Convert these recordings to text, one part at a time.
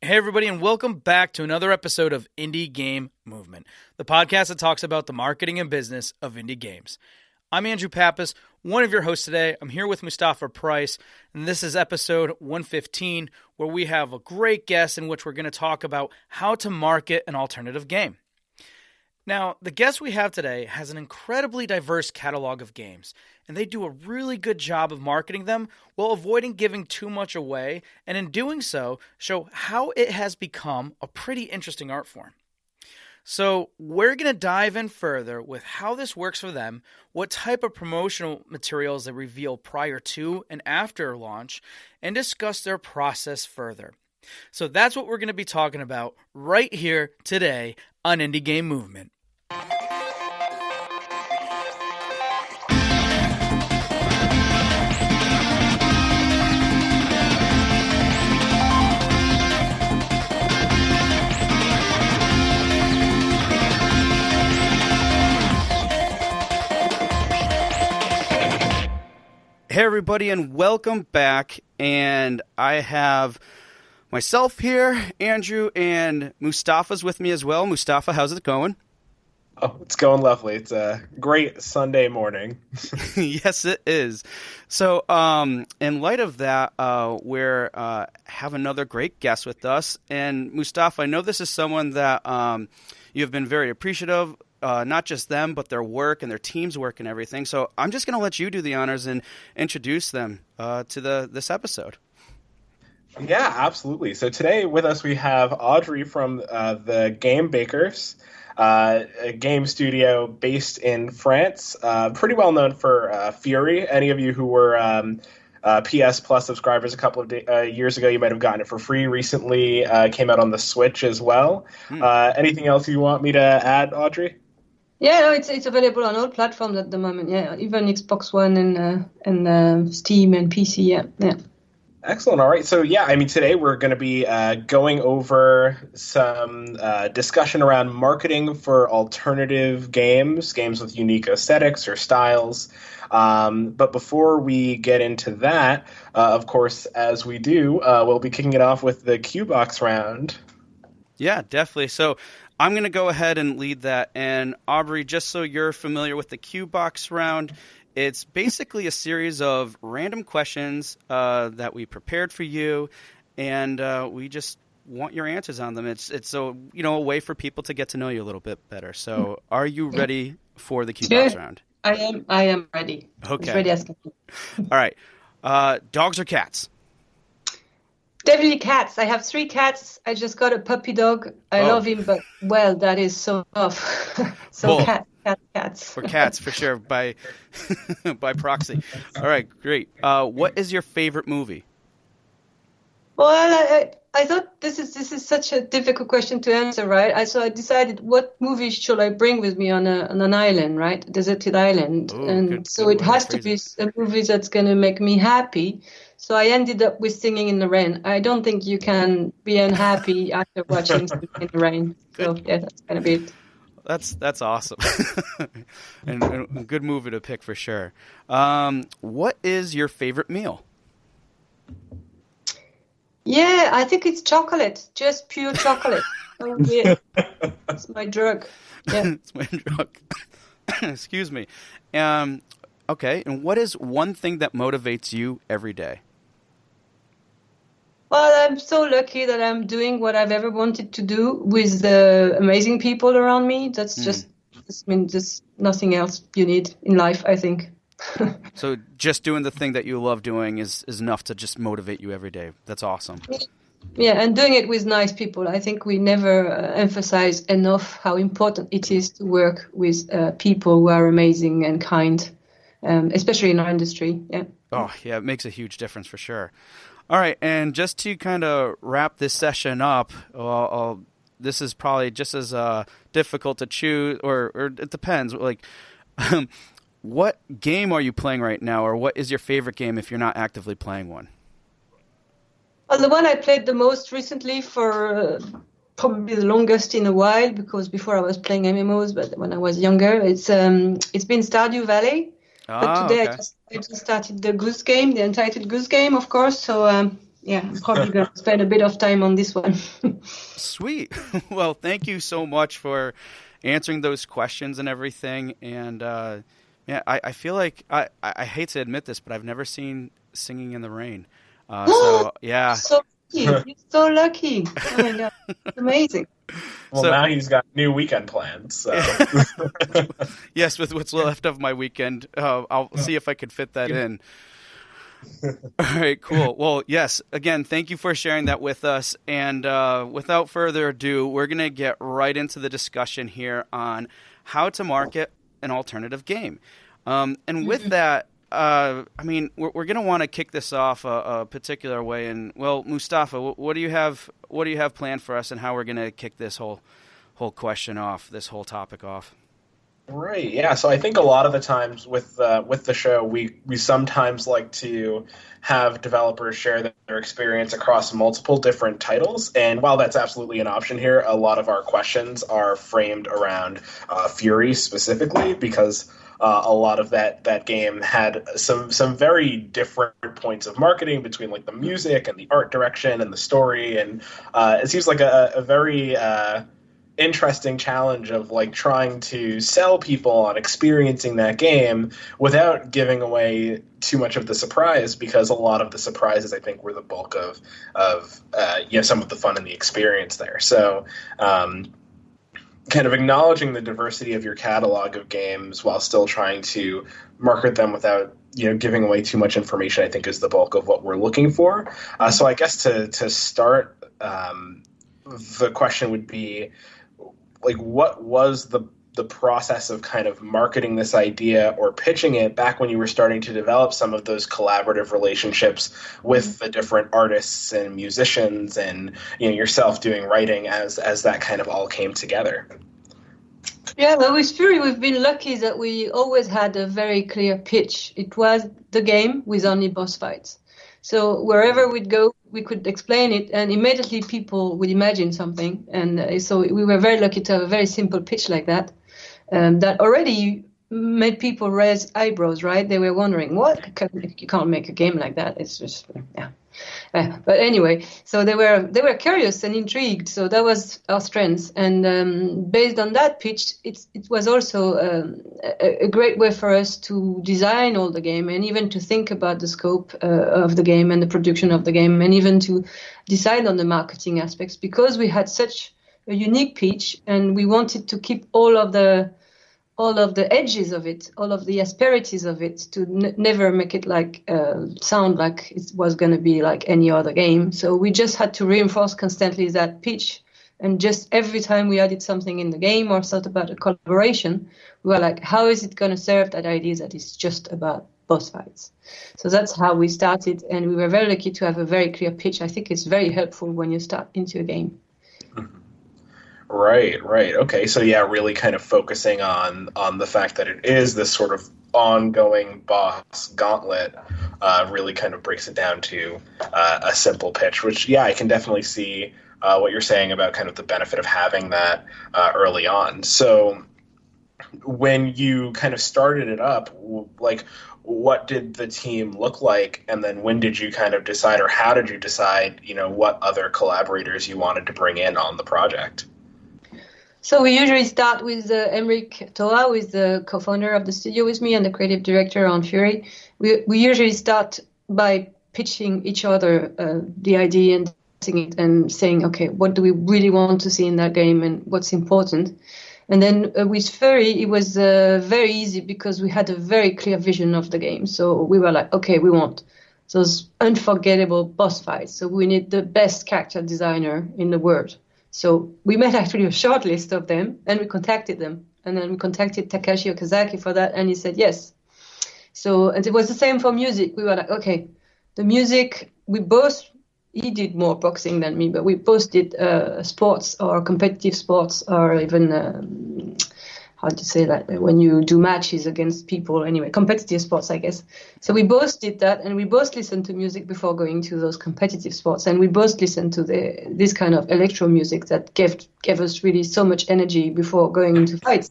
Hey, everybody, and welcome back to another episode of Indie Game Movement, the podcast that talks about the marketing and business of indie games. I'm Andrew Pappas, one of your hosts today. I'm here with Mustafa Price, and this is episode 115, where we have a great guest in which we're going to talk about how to market an alternative game. Now, the guest we have today has an incredibly diverse catalog of games, and they do a really good job of marketing them while avoiding giving too much away, and in doing so, show how it has become a pretty interesting art form. So we're going to dive in further with how this works for them, what type of promotional materials they reveal prior to and after launch, and discuss their process further. So that's what we're going to be talking about right here today on Indie Game Movement. Hey everybody, and welcome back. And I have myself here, Andrew, and Mustafa's with me as well. Mustafa, how's it going? Oh, it's going lovely. It's a great Sunday morning. Yes, it is. So, in light of that, we're have another great guest with us. And Mustafa, I know this is someone that you've been very appreciative of. Not just them, but their work and their team's work and everything. So I'm just going to let you do the honors and introduce them to this episode. Yeah, absolutely. So today with us we have Audrey from the Game Bakers, a game studio based in France, pretty well known for Fury. Any of you who were PS Plus subscribers a couple of years ago, you might have gotten it for free recently. Came out on the Switch as well. Anything else you want me to add, Audrey? Yeah, no, it's available on all platforms at the moment. Yeah, even Xbox One and Steam and PC. Yeah. Excellent. All right. So yeah, I mean, today we're going to be going over some discussion around marketing for alternative games with unique aesthetics or styles. But before we get into that, of course, as we do, we'll be kicking it off with the Q-Box round. Yeah, definitely. So I'm going to go ahead and lead that. And Aubrey, just so you're familiar with the Q-Box round, it's basically a series of random questions that we prepared for you, and we just want your answers on them. It's a way for people to get to know you a little bit better. So, are you ready for the Q-Box round? I am ready. Okay. Ready as can be. All right. Dogs or cats? Definitely cats. I have 3 cats. I just got a puppy dog. I love him, but well, that is so tough. So Cool. Cats. For cats, for sure, by proxy. All right, great. What is your favorite movie? Well, I thought this is such a difficult question to answer, right? So I decided what movie should I bring with me on an island, right? A deserted island. Ooh, and good it has to be a movie that's going to make me happy. So I ended up with Singing in the Rain. I don't think you can be unhappy after watching Singing in the Rain. So yeah, that's going to be it. That's awesome. and a good movie to pick for sure. What is your favorite meal? Yeah, I think it's chocolate, just pure chocolate. Oh, yeah. It's my drug. Yeah. It's my drug. Excuse me. Okay, and what is one thing that motivates you every day? Well, I'm so lucky that I'm doing what I've ever wanted to do with the amazing people around me. That's just nothing else you need in life, I think. So just doing the thing that you love doing is enough to just motivate you every day. That's awesome. Yeah, and doing it with nice people. I think we never emphasize enough how important it is to work with people who are amazing and kind, especially in our industry. Yeah. Oh, yeah, it makes a huge difference for sure. All right, and just to kind of wrap this session up, this is probably just as difficult to choose, or it depends. Like, what game are you playing right now, or what is your favorite game if you're not actively playing one? Well, the one I played the most recently for probably the longest in a while, because before I was playing MMOs, but when I was younger, it's been Stardew Valley. But today okay. I just started the Goose Game, the Untitled Goose Game, of course. So yeah, I'm probably going to spend a bit of time on this one. Sweet. Well, thank you so much for answering those questions and everything. And yeah, I feel like I hate to admit this, but I've never seen Singing in the Rain. So yeah. So lucky. You're so lucky. Oh my God. Amazing. Well, So- now he's got new weekend plans. So. Yes, with what's left of my weekend, I'll see if I could fit that in. All right, cool. Well, yes, again, thank you for sharing that with us. And without further ado, we're going to get right into the discussion here on how to market an alternative game. And with that, I mean, we're going to want to kick this off a particular way. And well, Mustafa, what do you have planned for us, and how we're going to kick this whole question off, this whole topic off? Right. Yeah. So I think a lot of the times with the show, we sometimes like to have developers share their experience across multiple different titles. And while that's absolutely an option here, a lot of our questions are framed around Fury specifically, because a lot of that game had some very different points of marketing between like the music and the art direction and the story. And it seems like a very interesting challenge of like trying to sell people on experiencing that game without giving away too much of the surprise, because a lot of the surprises I think were the bulk of some of the fun and the experience there. So kind of acknowledging the diversity of your catalog of games while still trying to market them without giving away too much information, I think is the bulk of what we're looking for. So I guess to start, the question would be, like, what was the process of kind of marketing this idea or pitching it back when you were starting to develop some of those collaborative relationships with the different artists and musicians, and yourself doing writing as that kind of all came together? Yeah, well, with Fury, we've been lucky that we always had a very clear pitch. It was the game with only boss fights. So wherever we'd go, we could explain it, and immediately people would imagine something. And so we were very lucky to have a very simple pitch like that, that already made people raise eyebrows, right? They were wondering, you can't make a game like that. It's just, yeah. But anyway, so they were curious and intrigued. So that was our strength. And based on that pitch, it was also a great way for us to design all the game, and even to think about the scope of the game and the production of the game, and even to decide on the marketing aspects, because we had such a unique pitch, and we wanted to keep all of the edges of it, all of the asperities of it, to never make it like sound like it was going to be like any other game. So we just had to reinforce constantly that pitch. And just every time we added something in the game or thought about a collaboration, we were like, how is it going to serve that idea that is just about boss fights? So that's how we started. And we were very lucky to have a very clear pitch. I think it's very helpful when you start into a game. Right. Okay. So yeah, really kind of focusing on the fact that it is this sort of ongoing boss gauntlet really kind of breaks it down to a simple pitch, which, yeah, I can definitely see what you're saying about kind of the benefit of having that early on. So when you kind of started it up, like, what did the team look like? And then when did you kind of decide, or how did you decide, what other collaborators you wanted to bring in on the project? So we usually start with Emric Toa, who is the co-founder of the studio with me and the creative director on Fury. We usually start by pitching each other the idea and saying, okay, what do we really want to see in that game and what's important? And then with Fury, it was very easy because we had a very clear vision of the game. So we were like, okay, we want those unforgettable boss fights. So we need the best character designer in the world. So we made actually a short list of them, and we contacted them. And then we contacted Takashi Okazaki for that, and he said yes. So, and it was the same for music. We were like, okay, the music, he did more boxing than me, but we both did sports or competitive sports, or even, how do you say that, when you do matches against people, anyway, competitive sports, I guess. So we both did that, and we both listened to music before going to those competitive sports, and we both listened to this kind of electro music that gave us really so much energy before going into fights.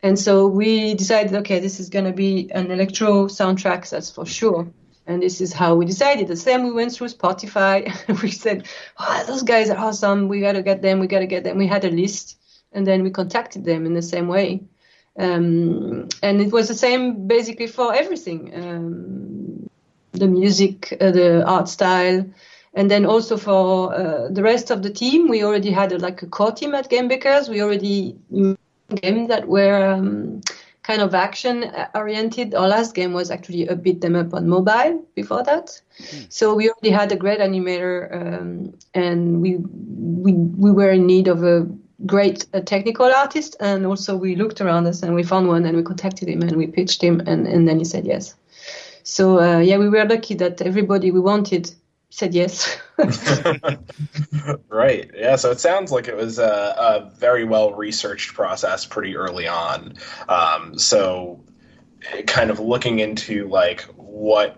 And so we decided, okay, this is going to be an electro soundtrack, that's for sure. And this is how we decided. The same, we went through Spotify. We said, oh, those guys are awesome. We got to get them. We had a list. And then we contacted them in the same way. And it was the same basically for everything. The music, the art style. And then also for the rest of the team, we already had a core team at Game Bakers. We already made games that were kind of action-oriented. Our last game was actually a beat them up on mobile before that. So we already had a great animator, and we were in need of a great technical artist. And also we looked around us and we found one, and we contacted him and we pitched him, and then he said yes. So we were lucky that everybody we wanted said yes. Right. Yeah. So it sounds like it was a very well researched process pretty early on. So kind of looking into what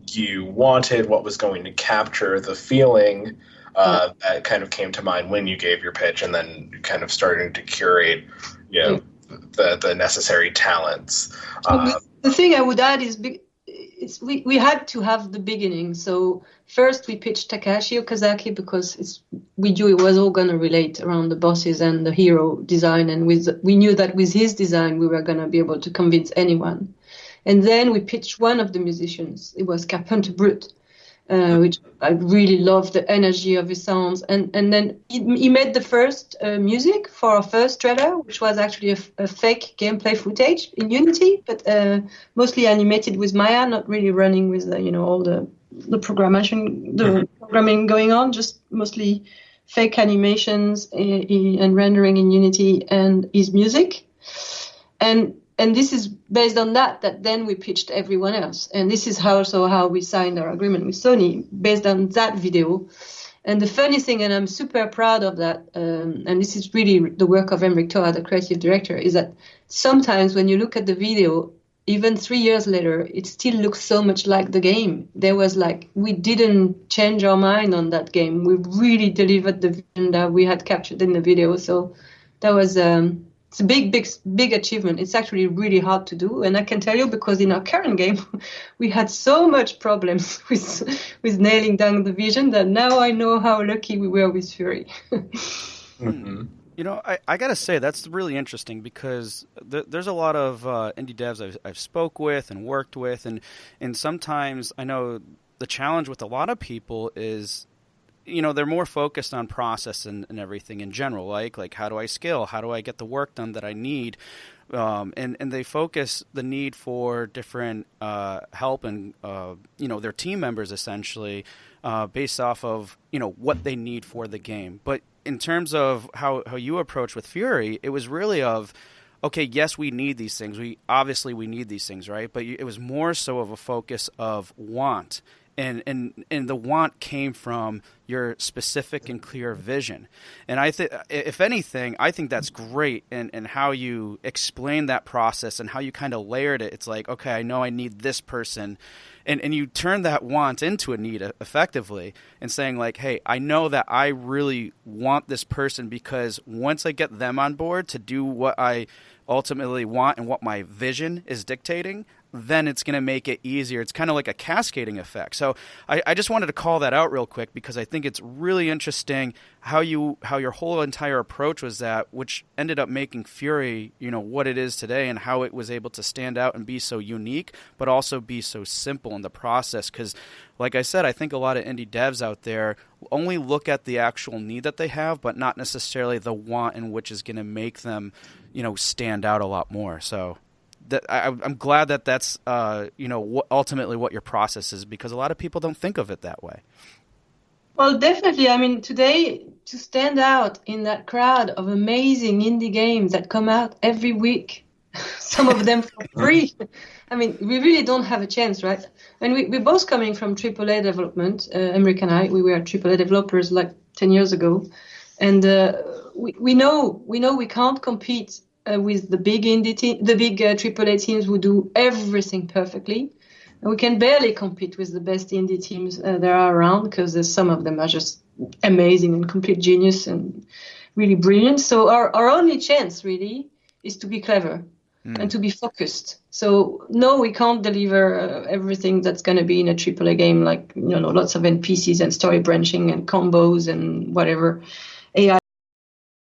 you wanted, what was going to capture the feeling that kind of came to mind when you gave your pitch, and then kind of starting to curate, the necessary talents. The thing I would add is we had to have the beginning. So first we pitched Takashi Okazaki because we knew it was all going to relate around the bosses and the hero design. And we knew that with his design, we were going to be able to convince anyone. And then we pitched one of the musicians. It was Carpenter Brut, which I really loved the energy of his sounds. And then he made the first music for our first trailer, which was actually a fake gameplay footage in Unity, but mostly animated with Maya, not really running with all the programming going on, just mostly fake animations and rendering in Unity and his music. And this is based on that then we pitched everyone else. And this is how we signed our agreement with Sony, based on that video. And the funny thing, and I'm super proud of that, and this is really the work of Emric Toa, the creative director, is that sometimes when you look at the video, even 3 years later, it still looks so much like the game. There was we didn't change our mind on that game. We really delivered the vision that we had captured in the video. So that was... it's a big achievement. It's actually really hard to do. And I can tell you, because in our current game, we had so much problems with nailing down the vision that now I know how lucky we were with Fury. Mm-hmm. I got to say, that's really interesting because there's a lot of indie devs I've spoke with and worked with. And sometimes I know the challenge with a lot of people is, they're more focused on process and everything in general, like how do I scale? How do I get the work done that I need? And they focus the need for different help and, their team members essentially based off of, what they need for the game. But in terms of how you approach with Fury, it was really of, okay, yes, we need these things. We need these things, right? But it was more so of a focus of want. And the want came from your specific and clear vision. And I think, if anything, I think that's great. And how you explain that process and how you kind of layered it. It's like, okay, I know I need this person. And you turn that want into a need effectively and saying like, hey, I know that I really want this person because once I get them on board to do what I ultimately want and what my vision is dictating, then it's going to make it easier. It's kind of like a cascading effect. So I just wanted to call that out real quick because I think it's really interesting how your whole entire approach was that, which ended up making Fury, what it is today and how it was able to stand out and be so unique, but also be so simple in the process. Because like I said, I think a lot of indie devs out there only look at the actual need that they have, but not necessarily the want in which is going to make them, stand out a lot more. So I'm glad that that's ultimately what your process is, because a lot of people don't think of it that way. Well, definitely. I mean, today, to stand out in that crowd of amazing indie games that come out every week, some of them for free, I mean, we really don't have a chance, right? And we're both coming from AAA development, Emric and I. We were AAA developers 10 years ago. And we know we can't compete with the big AAA teams who do everything perfectly. And we can barely compete with the best indie teams there are around, because some of them are just amazing and complete genius and really brilliant. So our only chance really is to be clever. and to be focused. So no, we can't deliver everything that's going to be in a AAA game, like lots of NPCs and story branching and combos and whatever. AI